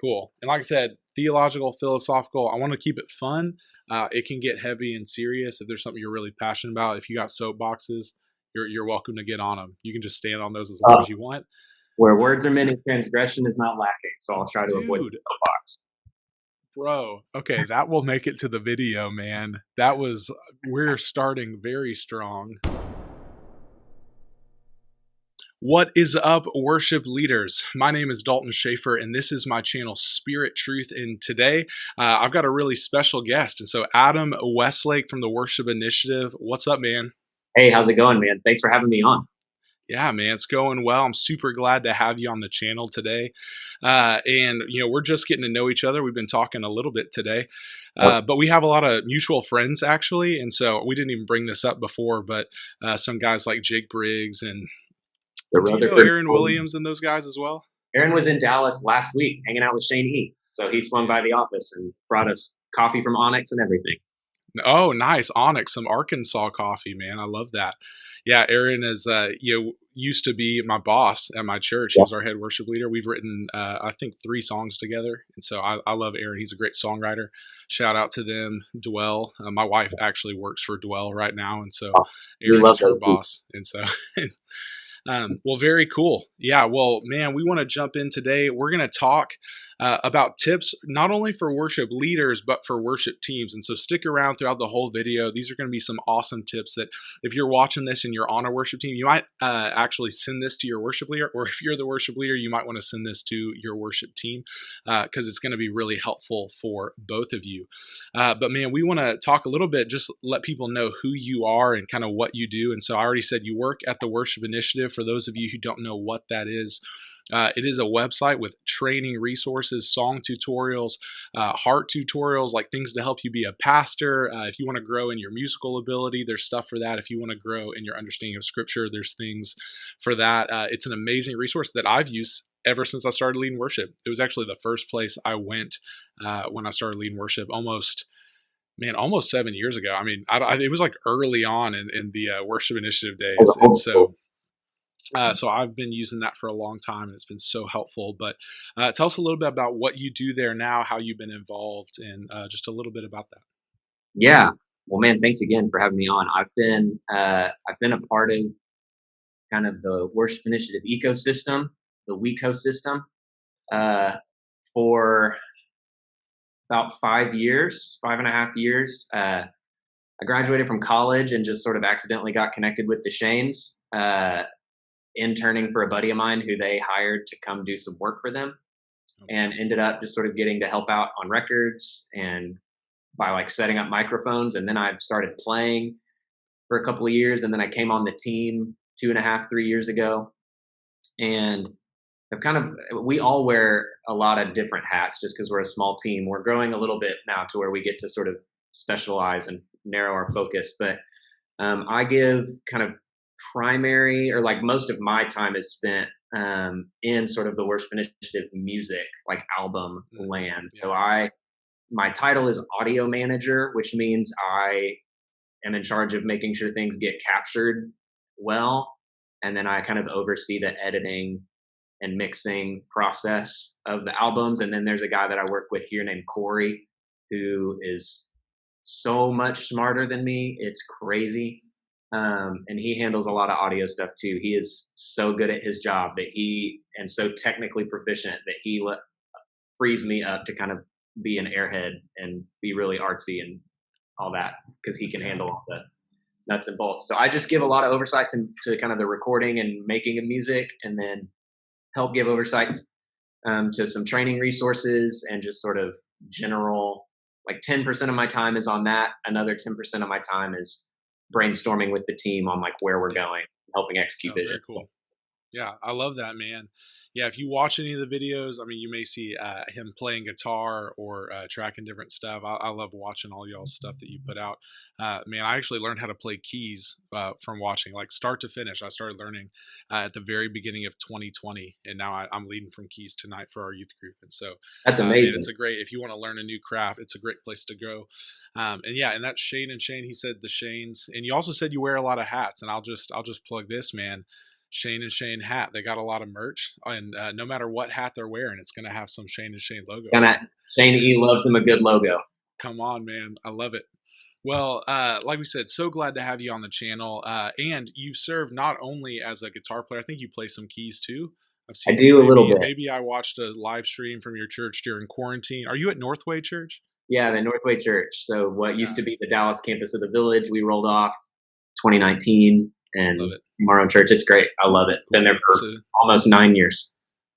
cool. And like I said, theological, philosophical, I want to keep it fun. It can get heavy and serious if there's something you're really passionate about. If you got soapboxes, you're welcome to get on them. You can just stand on those as long as you want. Where words are many, transgression is not lacking. So I'll try to avoid the Dude, soapbox. bro, okay, that will make it to the video, man. We're starting very strong. What is up, worship leaders? My name is Dalton Schaefer, and this is my channel, Spirit Truth. And today, I've got a really special guest. And so, Adam Westlake from the Worship Initiative. What's up, man? Hey, how's it going, man? Thanks for having me on. Yeah, man, it's going well. I'm super glad to have you on the channel today. We're just getting to know each other. We've been talking a little bit today, but we have a lot of mutual friends, actually. And so, we didn't even bring this up before, but some guys like Jake Briggs and do you know Aaron Williams and those guys as well? Aaron was in Dallas last week hanging out with Shane E. So he swung by the office and brought us coffee from Onyx and everything. Oh, nice. Onyx, some Arkansas coffee, man. I love that. Yeah, Aaron is, used to be my boss at my church. He was our head worship leader. We've written, I think, 3 songs together. And so I love Aaron. He's a great songwriter. Shout out to them, Dwell. My wife actually works for Dwell right now. And so Aaron is her boss. And so... well, very cool. Yeah, well, man, we want to jump in today. We're going to talk about tips not only for worship leaders, but for worship teams. And so stick around throughout the whole video. These are going to be some awesome tips that if you're watching this and you're on a worship team, you might actually send this to your worship leader. Or if you're the worship leader, you might want to send this to your worship team because it's going to be really helpful for both of you. But man, we want to talk a little bit, just let people know who you are and kind of what you do. And so I already said you work at the Worship Initiative. For those of you who don't know what that is, it is a website with training resources, song tutorials, heart tutorials, like things to help you be a pastor. If you want to grow in your musical ability, there's stuff for that. If you want to grow in your understanding of scripture, there's things for that. It's an amazing resource that I've used ever since I started leading worship. It was actually the first place I went when I started leading worship almost 7 years ago. I mean, it was like early on in the Worship Initiative days. And so I've been using that for a long time, and it's been so helpful. But tell us a little bit about what you do there now, how you've been involved, and just a little bit about that. Yeah. Well, man, thanks again for having me on. I've been a part of kind of the Worship Initiative ecosystem, the WECO system, for about 5.5 years. I graduated from college and just sort of accidentally got connected with the Shanes, interning for a buddy of mine who they hired to come do some work for them, and ended up just sort of getting to help out on records and by like setting up microphones. And then I've started playing for a couple of years. And then I came on the team 2.5, 3 years ago. And we all wear a lot of different hats just because we're a small team. We're growing a little bit now to where we get to sort of specialize and narrow our focus. But I give kind of primary, or like most of my time is spent in sort of the Worship Initiative music, like album land. So my title is audio manager, which means I am in charge of making sure things get captured well. And then I kind of oversee the editing and mixing process of the albums. And then there's a guy that I work with here named Corey, who is so much smarter than me. It's crazy. And he handles a lot of audio stuff too. He is so good at his job and so technically proficient that he frees me up to kind of be an airhead and be really artsy and all that, because he can handle all the nuts and bolts. So I just give a lot of oversight to kind of the recording and making of music, and then help give oversight to some training resources and just sort of general, like 10% of my time is on that. Another 10% of my time is brainstorming with the team on like where we're going, helping execute vision. Very cool. Yeah, I love that, man. Yeah, if you watch any of the videos, I mean, you may see him playing guitar or tracking different stuff. I love watching all y'all's stuff that you put out. Man, I actually learned how to play keys from watching, like start to finish. I started learning at the very beginning of 2020, and now I'm leading from keys tonight for our youth group. And so that's amazing. Man, if you want to learn a new craft, it's a great place to go. And that's Shane and Shane. He said the Shanes, and you also said you wear a lot of hats, and I'll just plug this, man. Shane and Shane hat. They got a lot of merch, and no matter what hat they're wearing, it's going to have some Shane and Shane logo on it. Shane E loves him a good logo. Come on, man. I love it. Well, like we said, so glad to have you on the channel. And you serve not only as a guitar player, I think you play some keys too. I've I seen do a little bit. Maybe I watched a live stream from your church during quarantine. Are you at Northway Church? Yeah, the Northway Church. So what used to be the Dallas campus of the Village, we rolled off 2019 and our own church. It's great. I love it. Been there for almost 9 years.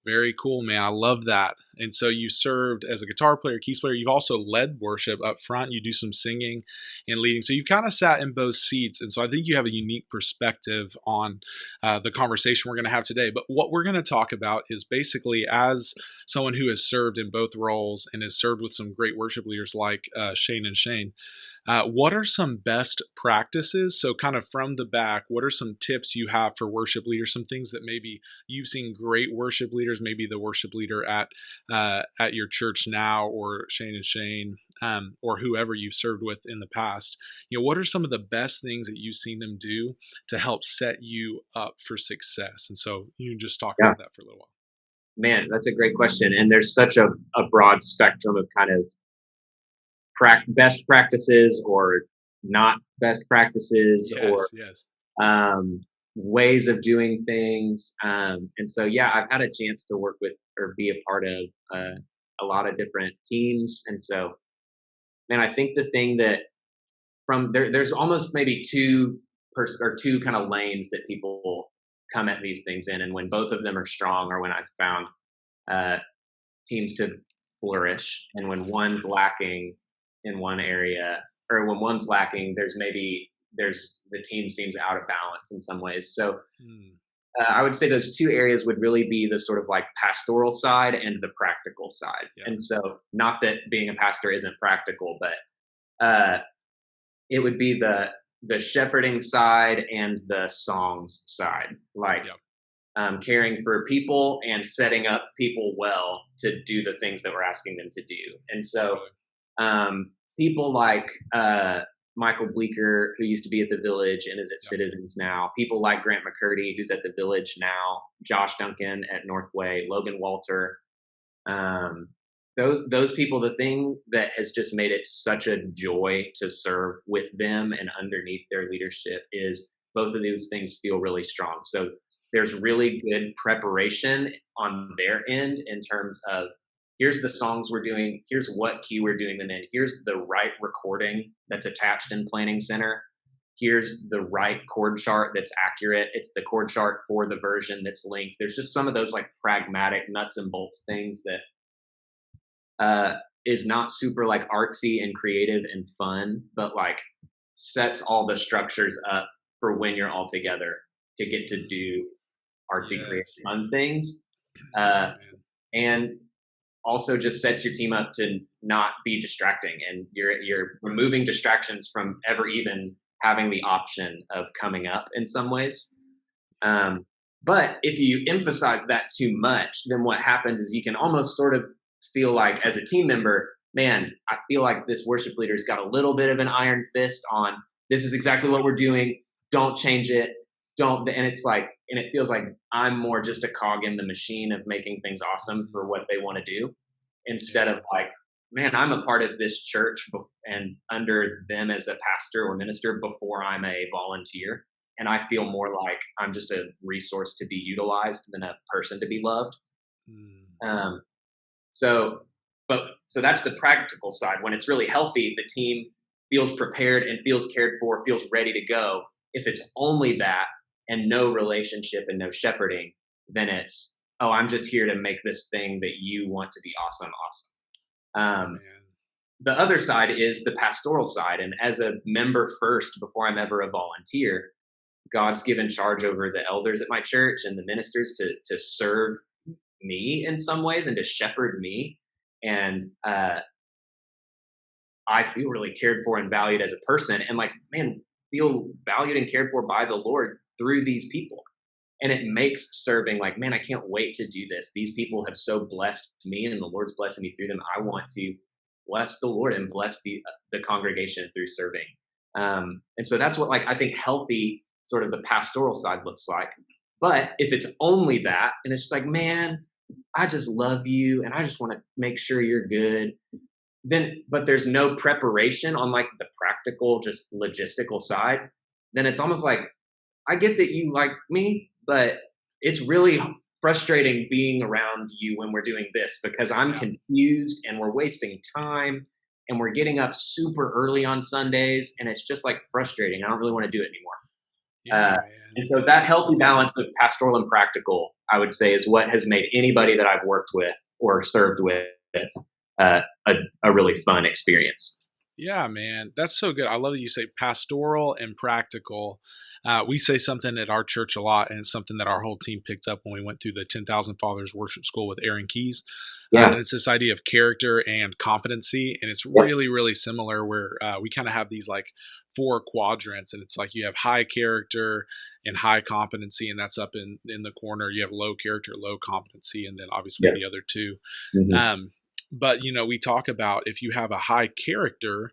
Very cool, man. I love that. And so you served as a guitar player, keys player. You've also led worship up front. You do some singing and leading. So you've kind of sat in both seats. And so I think you have a unique perspective on the conversation we're going to have today. But what we're going to talk about is basically, as someone who has served in both roles and has served with some great worship leaders like Shane and Shane, what are some best practices? So kind of from the back, what are some tips you have for worship leaders? Some things that maybe you've seen great worship leaders, maybe the worship leader at your church now, or Shane and Shane, or whoever you've served with in the past. What are some of the best things that you've seen them do to help set you up for success? And so you can just talk about that for a little while. Man, that's a great question. And there's such a broad spectrum of kind of best practices or not best practices, ways of doing things. And so, I've had a chance to work with or be a part of a lot of different teams. And so, man, I think the thing that there's almost maybe two kind of lanes that people come at these things in. And when both of them are strong, or when I've found teams to flourish, and when one's lacking in one area, or when one's lacking, the team seems out of balance in some ways. So I would say those two areas would really be the sort of like pastoral side and the practical side. And so, not that being a pastor isn't practical, but it would be the shepherding side and the songs side, like caring for people and setting up people well to do the things that we're asking them to do. And so people like Michael Bleeker, who used to be at the Village and is at Citizens now, people like Grant McCurdy, who's at the Village now, Josh Duncan at Northway, Logan Walter, those people, the thing that has just made it such a joy to serve with them and underneath their leadership is both of those things feel really strong. So there's really good preparation on their end in terms of, here's the songs we're doing, here's what key we're doing them in, here's the right recording that's attached in Planning Center, here's the right chord chart that's accurate, it's the chord chart for the version that's linked. There's just some of those like pragmatic nuts and bolts things that is not super like artsy and creative and fun, but like sets all the structures up for when you're all together to get to do artsy, creative, fun things. And also just sets your team up to not be distracting, and you're removing distractions from ever even having the option of coming up in some ways. But if you emphasize that too much, then what happens is you can almost sort of feel like, as a team member, man, I feel like this worship leader's got a little bit of an iron fist on, this is exactly what we're doing, don't change it, and it's like, and it feels like I'm more just a cog in the machine of making things awesome for what they want to do, instead of like, man, I'm a part of this church and under them as a pastor or minister before I'm a volunteer. And I feel more like I'm just a resource to be utilized than a person to be loved. So that's the practical side. When it's really healthy, the team feels prepared and feels cared for, feels ready to go. If it's only that and no relationship and no shepherding, then it's, oh, I'm just here to make this thing that you want to be awesome. The other side is the pastoral side. And as a member first, before I'm ever a volunteer, God's given charge over the elders at my church and the ministers to serve me in some ways and to shepherd me. And I feel really cared for and valued as a person, and like, man, feel valued and cared for by the Lord through these people. And it makes serving like, man, I can't wait to do this. These people have so blessed me, and the Lord's blessing me through them. I want to bless the Lord and bless the congregation through serving. And so that's what, like, I think healthy sort of the pastoral side looks like. But if it's only that, and it's just like, man, I just love you and I just want to make sure you're good, then, but there's no preparation on like the practical, just logistical side, then it's almost like, I get that you like me, but it's really frustrating being around you when we're doing this because I'm Yeah. confused and we're wasting time and we're getting up super early on Sundays and it's just like frustrating. I don't really want to do it anymore. Yeah, And man. so that That's so healthy good. balance of pastoral and practical, I would say, is what has made anybody that I've worked with or served with uh, a, a really fun experience. Yeah, man, that's so good. I love that you say pastoral and practical. We say something at our church a lot, and it's something that our whole team picked up when we went through the 10,000 Fathers Worship School with Aaron Keys. And Yeah. it's this idea of character and competency. And it's Yep. really, really similar where we kind of have these like four quadrants. And it's like you have high character and high competency, and that's up in the corner. You have low character, low competency, and then obviously Yep. the other two. Mm-hmm. Um, but we talk about if you have a high character,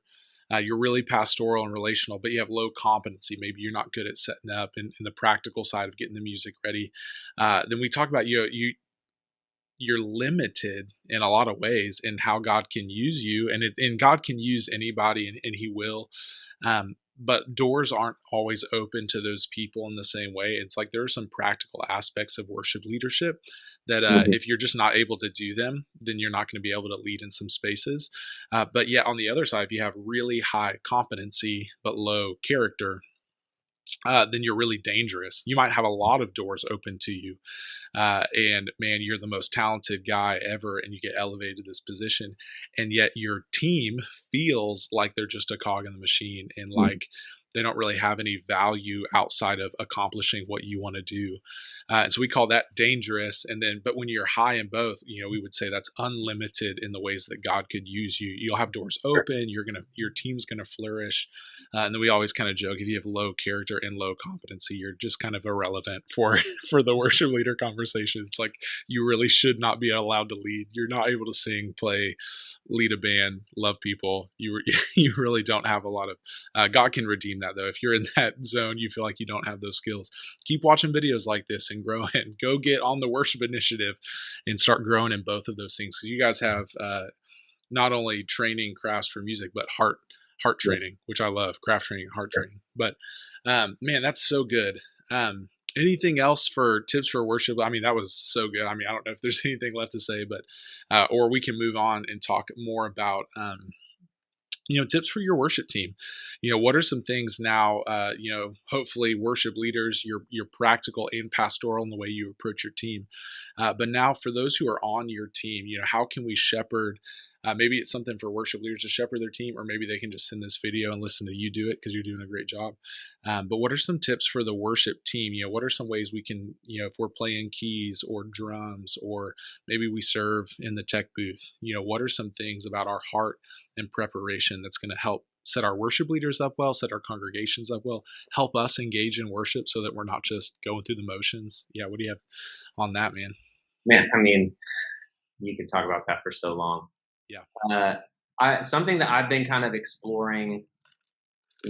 you're really pastoral and relational, but you have low competency. Maybe you're not good at setting up and the practical side of getting the music ready. Then we talk about you're limited in a lot of ways in how God can use you, and God can use anybody, and He will. But doors aren't always open to those people in the same way. It's like there are some practical aspects of worship leadership that Mm-hmm. if you're just not able to do them, then you're not going to be able to lead in some spaces. But yet on the other side, if you have really high competency but low character, then you're really dangerous. You might have a lot of doors open to you, and man, you're the most talented guy ever, and you get elevated to this position, and yet your team feels like they're just a cog in the machine, and like they don't really have any value outside of accomplishing what you want to do. And so we call that dangerous. And then, but when you're high in both, we would say that's unlimited in the ways that God could use you. You'll have doors open. Your team's gonna flourish. And then we always kind of joke, if you have low character and low competency, you're just kind of irrelevant for for the worship leader conversation. It's like you really should not be allowed to lead. You're not able to sing, play, lead a band, love people. You really don't have a lot of. God can redeem that though. If you're in that zone, you feel like you don't have those skills. Keep watching videos like this and grow and go get on the worship initiative and start growing in both of those things. So you guys have not only training crafts for music, but heart Yeah. training, which I love, craft training, heart training. But man, that's so good. Anything else for tips for worship? I mean, that was so good. I mean, I don't know if there's anything left to say, but or we can move on and talk more about tips for your worship team. What are some things now? Hopefully, worship leaders, you're practical and pastoral in the way you approach your team. But now, for those who are on your team, how can we shepherd? Maybe it's something for worship leaders to shepherd their team, or maybe they can just send this video and listen to you do it because you're doing a great job. But what are some tips for the worship team? What are some ways we can, if we're playing keys or drums, or maybe we serve in the tech booth, what are some things about our heart and preparation that's going to help set our worship leaders up well, set our congregations up well, help us engage in worship so that we're not just going through the motions? Yeah, what do you have on that, man? Man, I mean, you could talk about that for so long. Yeah. Something that I've been kind of exploring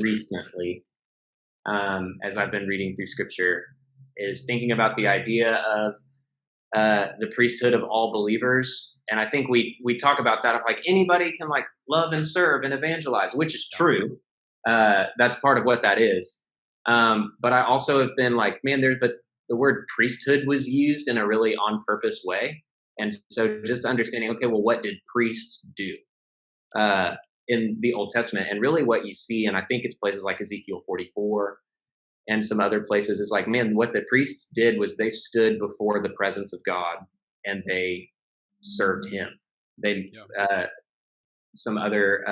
recently, as I've been reading through Scripture, is thinking about the idea of the priesthood of all believers. And I think we talk about that of like anybody can like love and serve and evangelize, which is Yeah. true. That's part of what that is. But I also have been like, man, but the word priesthood was used in a really on purpose way. And so just understanding, okay, well, what did priests do in the Old Testament? And really what you see, and I think it's places like Ezekiel 44 and some other places, is like, man, what the priests did was they stood before the presence of God and they served him. They, Yeah. some other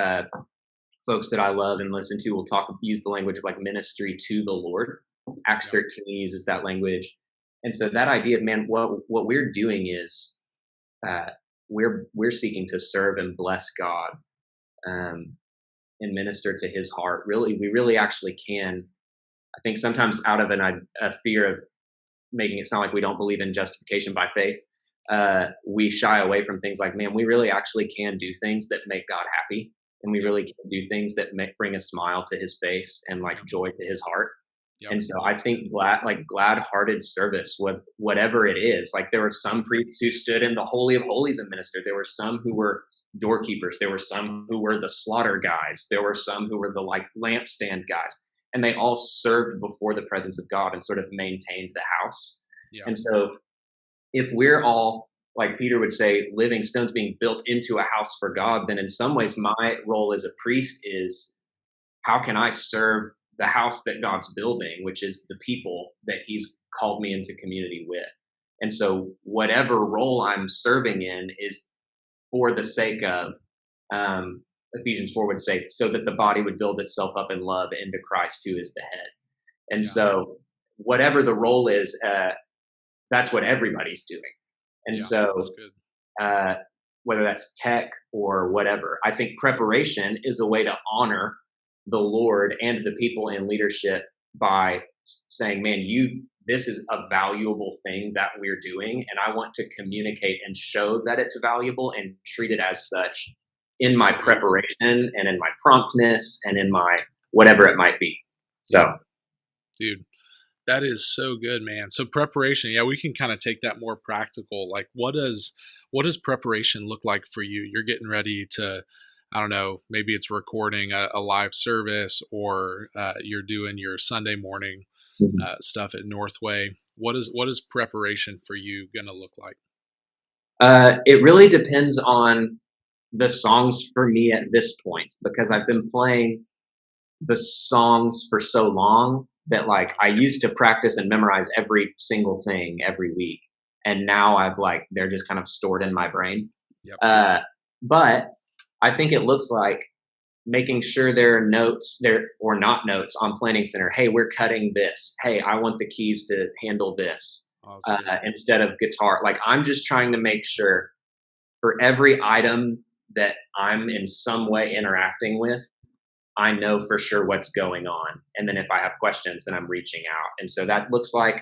folks that I love and listen to will use the language of like ministry to the Lord. Acts Yeah. 13 uses that language. And so that idea of, man, what we're doing is we're seeking to serve and bless God, and minister to his heart. Really, we really actually can. I think sometimes out of a fear of making it sound like we don't believe in justification by faith, we shy away from things like, man, we really actually can do things that make God happy. And we really can do things that bring a smile to his face and like Yeah. joy to his heart. Yep. And so I That's good. think glad-hearted service, whatever it is. Like there were some priests who stood in the Holy of Holies and ministered. There were some who were doorkeepers. There were some who were the slaughter guys. There were some who were the like lampstand guys. And they all served before the presence of God and sort of maintained the house. Yeah. And so if we're all, like Peter would say, living stones being built into a house for God, then in some ways my role as a priest is, how can I serve the house that God's building, which is the people that he's called me into community with? And so whatever role I'm serving in is for the sake of, Ephesians 4 would say, so that the body would build itself up in love into Christ, who is the head. And Yeah. so whatever the role is, that's what everybody's doing. And Yeah. so That's good. whether that's tech or whatever, I think preparation is a way to honor the Lord and the people in leadership by saying, man, this is a valuable thing that we're doing, and I want to communicate and show that it's valuable and treat it as such in my preparation and in my promptness and in my whatever it might be. So, dude, that is so good, man. So preparation, yeah, we can kind of take that more practical. Like, what does preparation look like for you? You're getting ready to, I don't know, maybe it's recording a live service, or you're doing your Sunday morning stuff at Northway. What is preparation for you going to look like? It really depends on the songs for me at this point, because I've been playing the songs for so long that like I used to practice and memorize every single thing every week. And now they're just kind of stored in my brain. Yep. But I think it looks like making sure there are notes there or not notes on Planning Center. Hey, we're cutting this. Hey, I want the keys to handle this instead of guitar. Like I'm just trying to make sure for every item that I'm in some way interacting with, I know for sure what's going on. And then if I have questions, then I'm reaching out. And so that looks like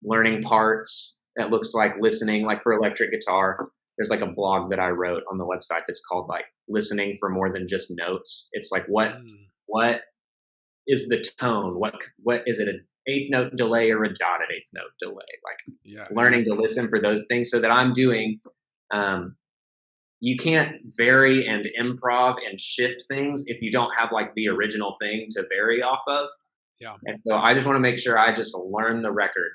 learning parts. That looks like listening, like for electric guitar. There's like a blog that I wrote on the website that's called like listening for more than just notes. It's like what is the tone? What is it, an eighth note delay or a dotted eighth note delay? Like learning to listen for those things so that I'm doing. You can't vary and improv and shift things if you don't have like the original thing to vary off of. Yeah. And so I just want to make sure I just learn the record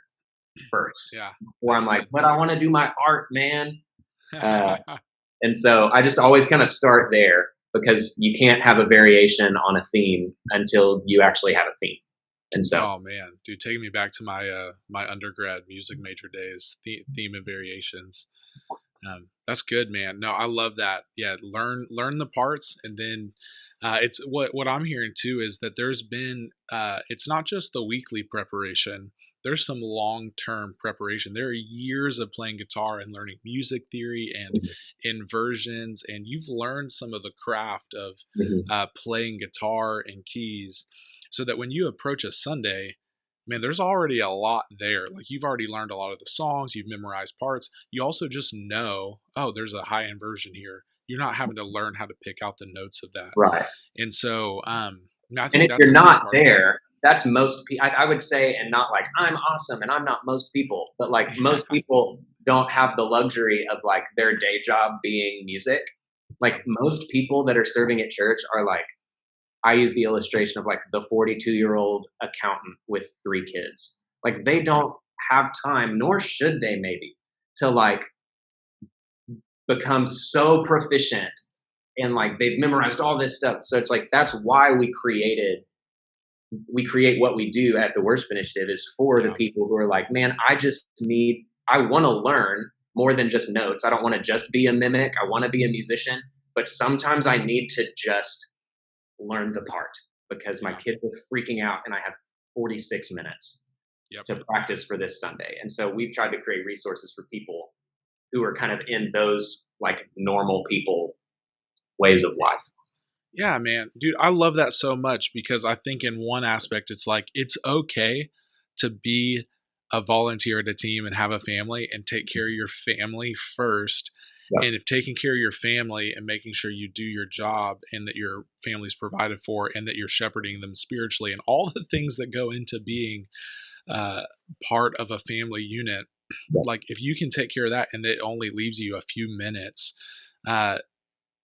first. Yeah. Before I'm like, but I want to do my art, man. And so I just always kind of start there, because you can't have a variation on a theme until you actually have a theme. And so, oh man, dude, taking me back to my my undergrad music major days, theme and variations. That's good, man. No, I love that. Yeah, learn the parts, and then it's what I'm hearing too is that there's been it's not just the weekly preparation. There's some long-term preparation. There are years of playing guitar and learning music theory and inversions, and you've learned some of the craft of playing guitar and keys, so that when you approach a Sunday, man, there's already a lot there. Like you've already learned a lot of the songs, you've memorized parts. You also just know, oh, there's a high inversion here. You're not having to learn how to pick out the notes of that. right. And so, I think and if that's you're a big not part there, that's most people. I would say, and not like I'm awesome and I'm not most people, but like most people don't have the luxury of like their day job being music. Like most people that are serving at church are like, I use the illustration of like the 42-year-old accountant with 3 kids. Like they don't have time, nor should they maybe, to like become so proficient and like they've memorized all this stuff. So it's like that's why we create what we do at the Worship Initiative, is for the people who are like, man, I want to learn more than just notes. I don't want to just be a mimic. I want to be a musician, but sometimes I need to just learn the part because my kids are freaking out and I have 46 minutes to practice for this Sunday. And so we've tried to create resources for people who are kind of in those like normal people ways of life. Yeah, man. Dude, I love that so much, because I think in one aspect, it's like, it's okay to be a volunteer at a team and have a family and take care of your family first. Yeah. And if taking care of your family and making sure you do your job and that your family's provided for and that you're shepherding them spiritually and all the things that go into being uh, part of a family unit, Yeah. like if you can take care of that and it only leaves you a few minutes, uh,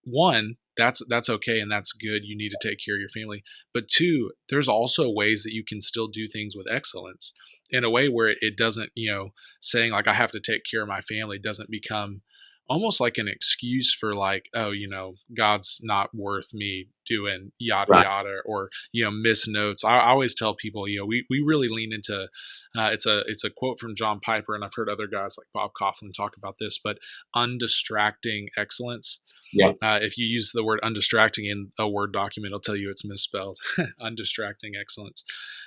one, that's okay and that's good. You need to take care of your family. But two, there's also ways that you can still do things with excellence in a way where it doesn't, saying like I have to take care of my family doesn't become almost like an excuse for like, oh, God's not worth me doing yada Right. yada, or miss notes. I always tell people, we really lean into it's a quote from John Piper, and I've heard other guys like Bob Coughlin talk about this, but undistracting excellence. Yeah. If you use the word undistracting in a Word document, it'll tell you it's misspelled. Undistracting excellence.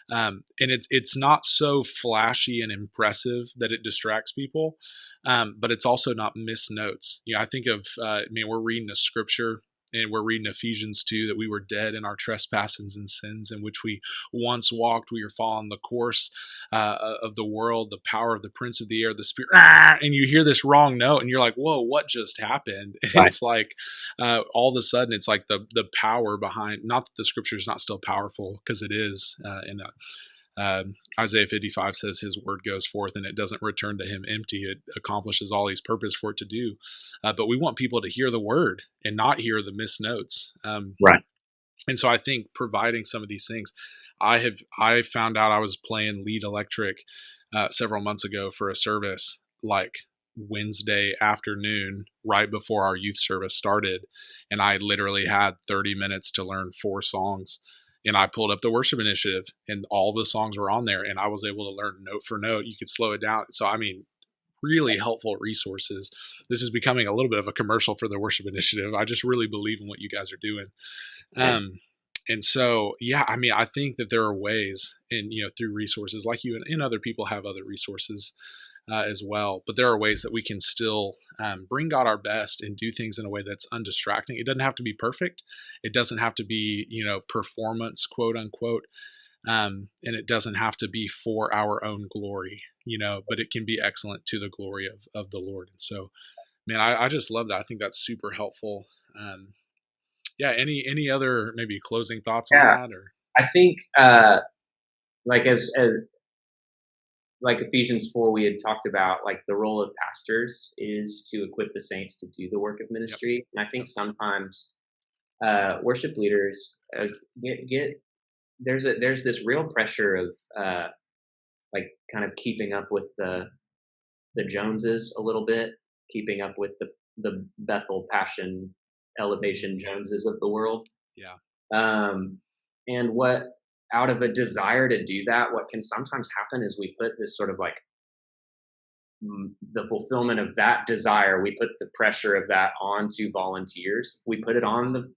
And it's not so flashy and impressive that it distracts people, but it's also not missed notes. I think of, we're reading a scripture and we're reading Ephesians 2 that we were dead in our trespasses and sins in which we once walked. We were following the course of the world, the power of the prince of the air, the spirit. And you hear this wrong note and you're like, whoa, what just happened? Right. It's like all of a sudden it's like the power behind, not that the scripture is not still powerful, because it is. Isaiah 55 says his word goes forth and it doesn't return to him empty. It accomplishes all he's purposed for it to do. But we want people to hear the word and not hear the missed notes. Right. And so I think providing some of these things, I found out I was playing lead electric several months ago for a service like Wednesday afternoon, right before our youth service started. And I literally had 30 minutes to learn 4 songs. And I pulled up the worship initiative and all the songs were on there. And I was able to learn note for note. You could slow it down. So, really helpful resources. This is becoming a little bit of a commercial for the worship initiative. I just really believe in what you guys are doing. And so, yeah, I think that there are ways through resources like you and other people have other resources as well. But there are ways that we can still bring God our best and do things in a way that's undistracting. It doesn't have to be perfect. It doesn't have to be, performance, quote unquote. And it doesn't have to be for our own glory, but it can be excellent to the glory of the Lord. And so, man, I just love that. I think that's super helpful. Yeah. Any other maybe closing thoughts on Yeah. that, or? I think, like as like Ephesians 4, we had talked about, like the role of pastors is to equip the saints to do the work of ministry. Yep. And I think sometimes worship leaders get there's this real pressure of like kind of keeping up with the Joneses a little bit, keeping up with the Bethel Passion Elevation Joneses of the world. Yeah. And what, out of a desire to do that, what can sometimes happen is we put this sort of like the fulfillment of that desire, we put the pressure of that onto volunteers. We put that on the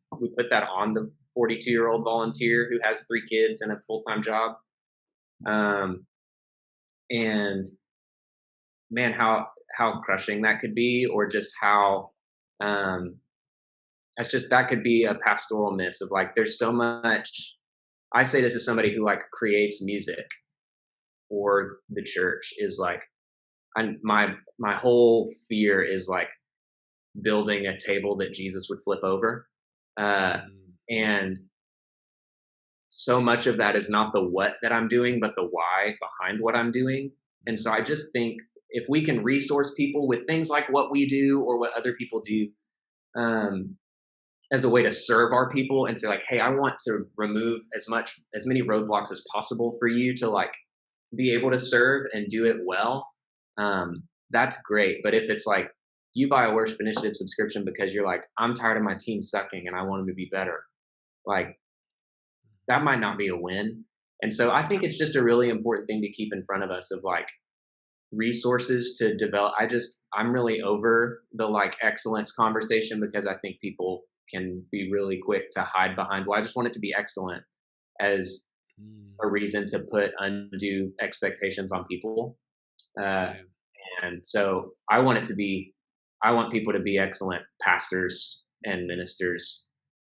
42-year-old volunteer who has 3 kids and a full-time job. And man, how crushing that could be, or just how that could be a pastoral miss of like, there's so much. I say this as somebody who like creates music for the church, is like, my whole fear is like building a table that Jesus would flip over. And so much of that is not the what that I'm doing, but the why behind what I'm doing. And so I just think if we can resource people with things like what we do or what other people do, as a way to serve our people and say like, hey, I want to remove as many roadblocks as possible for you to like be able to serve and do it well. That's great. But if it's like you buy a worship initiative subscription because you're like, I'm tired of my team sucking and I want them to be better, like that might not be a win. And so I think it's just a really important thing to keep in front of us of like resources to develop. I'm really over the like excellence conversation, because I think people can be really quick to hide behind, well, I just want it to be excellent, as a reason to put undue expectations on people. And so I want people to be excellent pastors and ministers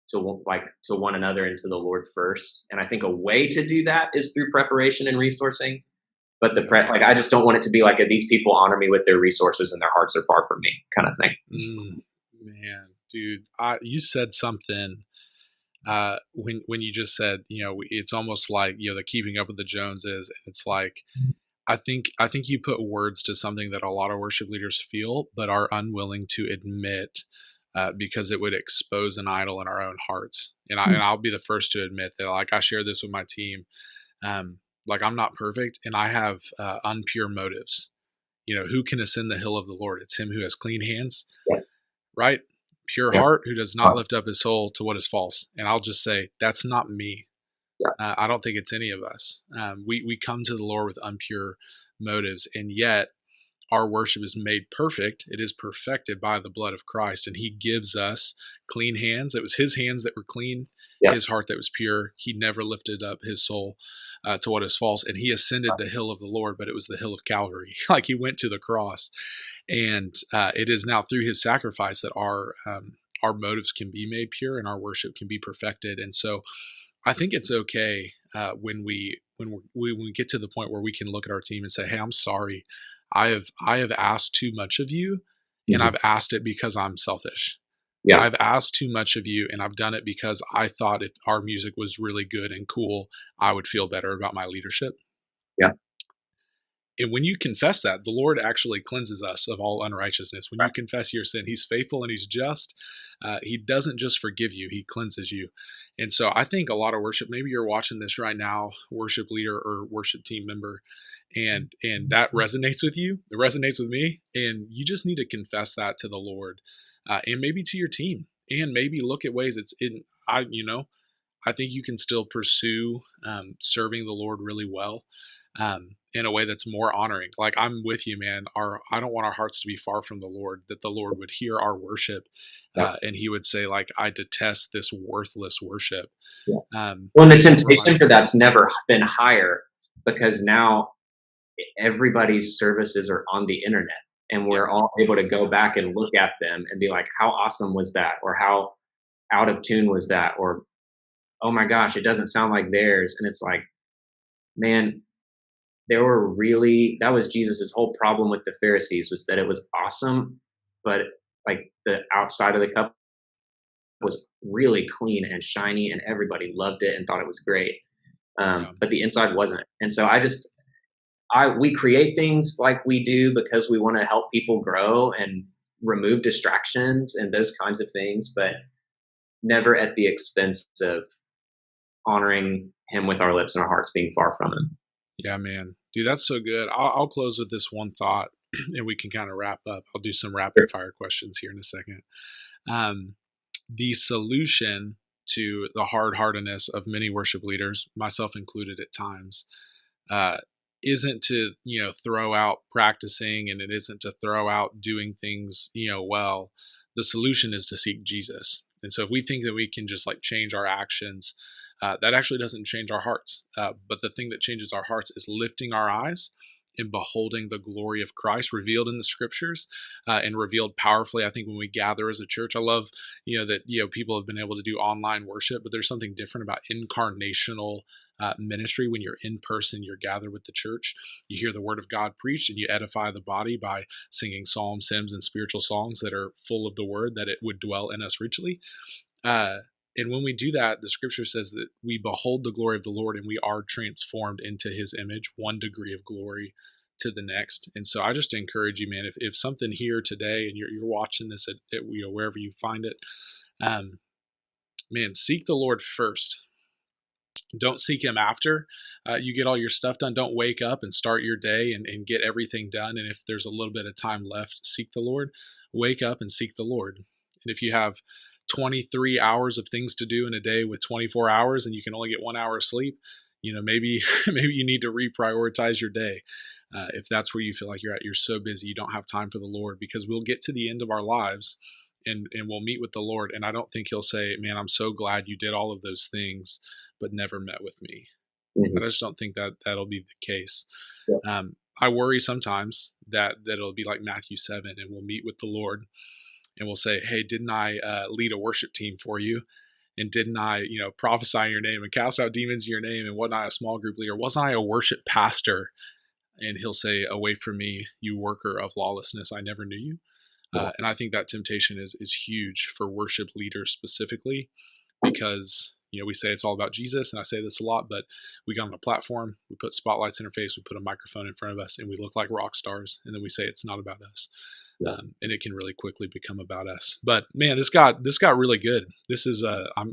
to one another and to the Lord first. And I think a way to do that is through preparation and resourcing. but like I just don't want it to be like these people honor me with their resources and their hearts are far from me kind of thing. Man, dude, you said something when you just said, it's almost like, the keeping up with the Joneses. It's like, I think you put words to something that a lot of worship leaders feel, but are unwilling to admit, because it would expose an idol in our own hearts. And I'll be the first to admit that, like, I share this with my team. Like, I'm not perfect, and I have unpure motives. Who can ascend the hill of the Lord? It's him who has clean hands, Yeah. right? Pure Yeah. heart, who does not lift up his soul to what is false. And I'll just say, that's not me. Yeah. I don't think it's any of us. We come to the Lord with unpure motives, and yet our worship is made perfect. It is perfected by the blood of Christ, and he gives us clean hands. It was his hands that were clean, Yeah. his heart that was pure. He never lifted up his soul to what is false, and he ascended the hill of the Lord, but it was the hill of Calvary. Like, he went to the cross, and it is now through his sacrifice that our motives can be made pure and our worship can be perfected. And so I think it's okay when we get to the point where we can look at our team and say, "Hey, I'm sorry. I have asked too much of you, and I've asked it because I'm selfish. Yeah. I've asked too much of you, and I've done it because I thought if our music was really good and cool, I would feel better about my leadership." Yeah. And when you confess that, the Lord actually cleanses us of all unrighteousness. When you confess your sin, he's faithful and he's just. He doesn't just forgive you, he cleanses you. And so I think a lot of worship, maybe you're watching this right now, worship leader or worship team member, and that resonates with you. It resonates with me. And you just need to confess that to the Lord, and maybe to your team, and maybe look at ways I think you can still pursue serving the Lord really well, in a way that's more honoring. Like, I'm with you, man. I don't want our hearts to be far from the Lord, that the Lord would hear our worship, and he would say, like, I detest this worthless worship. Yeah. Well, the temptation for that's never been higher, because now everybody's services are on the internet, and we're all able to go back and look at them and be like, how awesome was that? Or how out of tune was that? Or, oh my gosh, it doesn't sound like theirs. And it's like, man, that was Jesus's whole problem with the Pharisees, was that it was awesome, but like the outside of the cup was really clean and shiny, and everybody loved it and thought it was great. But the inside wasn't. And so we create things like we do because we want to help people grow and remove distractions and those kinds of things, but never at the expense of honoring him with our lips and our hearts being far from him. Yeah, man. Dude, that's so good. I'll close with this one thought and we can kind of wrap up. I'll do some rapid fire questions here in a second. The solution to the hard-heartedness of many worship leaders, myself included at times, isn't to, throw out practicing, and it isn't to throw out doing things, well. The solution is to seek Jesus. And so if we think that we can just like change our actions, that actually doesn't change our hearts. But the thing that changes our hearts is lifting our eyes and beholding the glory of Christ revealed in the scriptures, and revealed powerfully. I think when we gather as a church, I love, that, people have been able to do online worship, but there's something different about incarnational ministry. When you're in person, you're gathered with the church, you hear the word of God preached, and you edify the body by singing psalms, hymns, and spiritual songs that are full of the word, that it would dwell in us richly. And when we do that, the scripture says that we behold the glory of the Lord and we are transformed into his image, one degree of glory to the next. And so I just encourage you, man, if something here today and you're watching this at wherever you find it, man, seek the Lord first. Don't seek him after you get all your stuff done. Don't wake up and start your day and get everything done. And if there's a little bit of time left, seek the Lord. Wake up and seek the Lord. And if you have 23 hours of things to do in a day with 24 hours and you can only get 1 hour of sleep, maybe you need to reprioritize your day. If that's where you feel like you're at, you're so busy, you don't have time for the Lord, because we'll get to the end of our lives and we'll meet with the Lord. And I don't think he'll say, man, I'm so glad you did all of those things, but never met with me. Mm-hmm. I just don't think that that'll be the case. Yeah. I worry sometimes that it'll be like Matthew 7 and we'll meet with the Lord and we'll say, hey, didn't I lead a worship team for you? And didn't I, prophesy in your name and cast out demons in your name? And wasn't I a small group leader? Wasn't I a worship pastor? and he'll say, "Away from me, you worker of lawlessness, I never knew you." And I think that temptation is huge for worship leaders specifically, because we say it's all about Jesus, and I say this a lot, but we get on a platform, we put spotlights in our face, we put a microphone in front of us, and we look like rock stars, and then we say it's not about us. And it can really quickly become about us. But man, this got really good. This is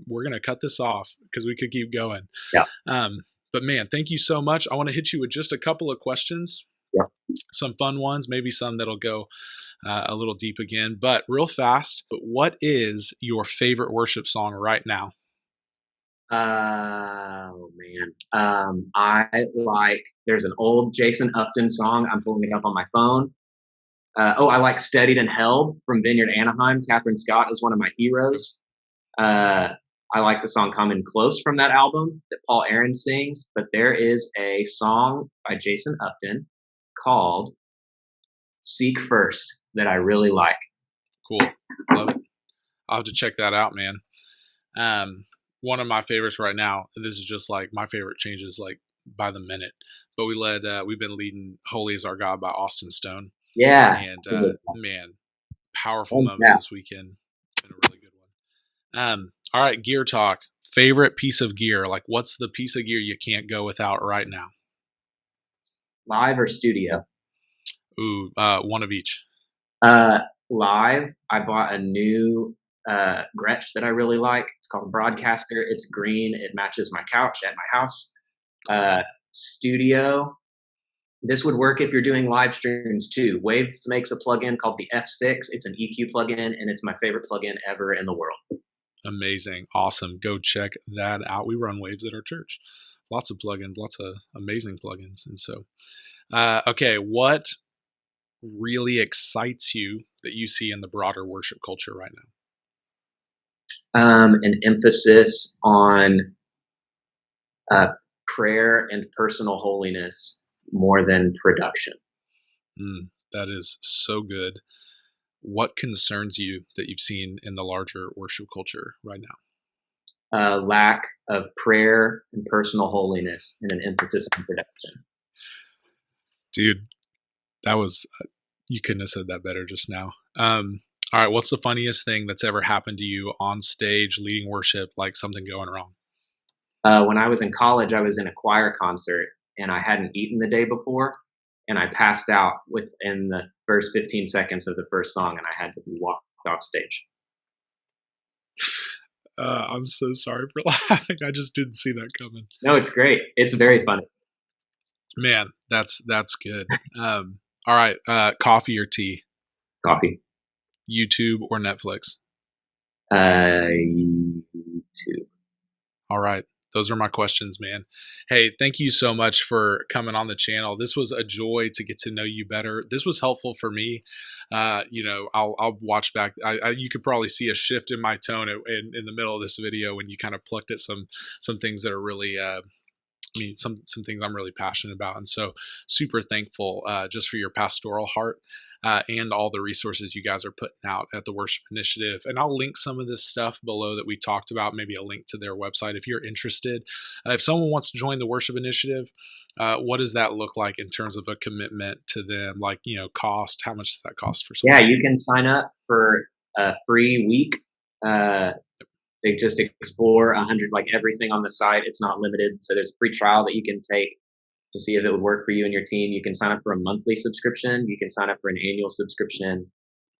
we're gonna cut this off because we could keep going. Yeah. But man, thank you so much. I want to hit you with just a couple of questions. Yeah. Some fun ones, maybe some that'll go a little deep again, but real fast. But what is your favorite worship song right now? Oh man. There's an old Jason Upton song. I'm pulling it up on my phone. I like Steadied and Held from Vineyard Anaheim. Catherine Scott is one of my heroes. I like the song Come In Close from that album that Paul Aaron sings, but there is a song by Jason Upton called Seek First that I really like. Cool. Love it. I'll have to check that out, man. One of my favorites right now, and this is just like my favorite changes like by the minute, but we've been leading Holy Is Our God by Austin Stone. Yeah. And man, powerful moment this weekend. It's been a really good one. All right, gear talk. Favorite piece of gear? Like, what's the piece of gear you can't go without right now? Live or studio? Ooh, one of each. Live, I bought a new Gretsch that I really like. It's called a Broadcaster. It's green. It matches my couch at my house. Studio, this would work if you're doing live streams too. Waves makes a plugin called the F6. It's an EQ plugin, and it's my favorite plugin ever in the world. Amazing. Awesome. Go check that out. We run Waves at our church. Lots of plugins, lots of amazing plugins. And so, okay, what really excites you that you see in the broader worship culture right now? An emphasis on prayer and personal holiness more than production. That is so good. What concerns you that you've seen in the larger worship culture right now? Lack of prayer and personal holiness and an emphasis on production. Dude, that was, you couldn't have said that better just now. All right, what's the funniest thing that's ever happened to you on stage leading worship, like something going wrong? When I was in college, I was in a choir concert, and I hadn't eaten the day before, and I passed out within the first 15 seconds of the first song, and I had to be walked off stage. I'm so sorry for laughing. I just didn't see that coming. No, it's great. It's very funny. Man, that's good. All right, coffee or tea? Coffee. YouTube or Netflix? YouTube. All right. Those are my questions, man. Hey, thank you so much for coming on the channel. This was a joy to get to know you better. This was helpful for me. I'll watch back. You could probably see a shift in my tone in the middle of this video when you kind of plucked at some things that are really, some things I'm really passionate about. And so super thankful just for your pastoral heart. And all the resources you guys are putting out at the Worship Initiative. And I'll link some of this stuff below that we talked about, maybe a link to their website if you're interested. If someone wants to join the Worship Initiative, what does that look like in terms of a commitment to them? Like, cost, how much does that cost for someone? Yeah, you can sign up for a free week to just explore 100, like everything on the site. It's not limited. So there's a free trial that you can take to see if it would work for you and your team. You can sign up for a monthly subscription. You can sign up for an annual subscription.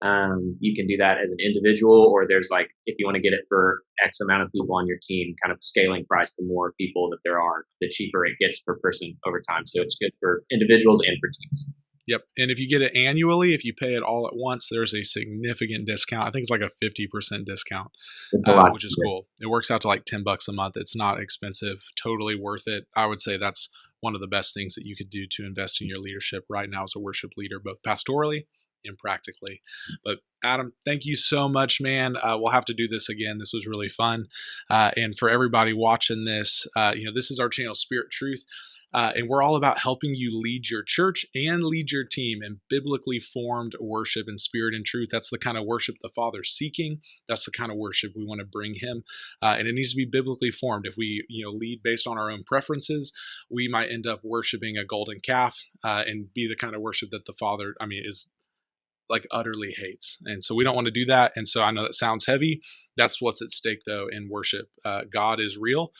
You can do that as an individual, or there's like, if you want to get it for X amount of people on your team, kind of scaling price, the more people that there are, the cheaper it gets per person over time. So it's good for individuals and for teams. Yep. And if you get it annually, if you pay it all at once, there's a significant discount. I think it's like a 50% discount, which is cool. It works out to like $10 a month. It's not expensive, totally worth it. I would say that's one of the best things that you could do to invest in your leadership right now as a worship leader, both pastorally and practically. But Adam, thank you so much, man. We'll have to do this again. This was really fun. And for everybody watching this, this is our channel, Spirit Truth. And we're all about helping you lead your church and lead your team in biblically formed worship in spirit and truth. That's the kind of worship the Father's seeking. That's the kind of worship we want to bring Him. And it needs to be biblically formed. If we lead based on our own preferences, we might end up worshiping a golden calf and be the kind of worship that the Father, is like utterly hates. And so we don't want to do that. And so I know that sounds heavy. That's what's at stake though in worship. God is real.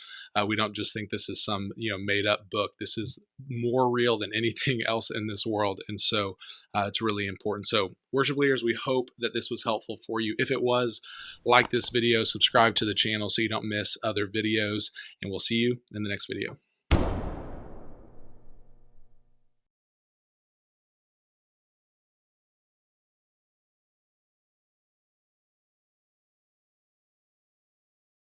We don't just think this is some made up book. This is more real than anything else in this world. And so it's really important. So worship leaders, we hope that this was helpful for you. If it was, like this video, subscribe to the channel so you don't miss other videos, and we'll see you in the next video.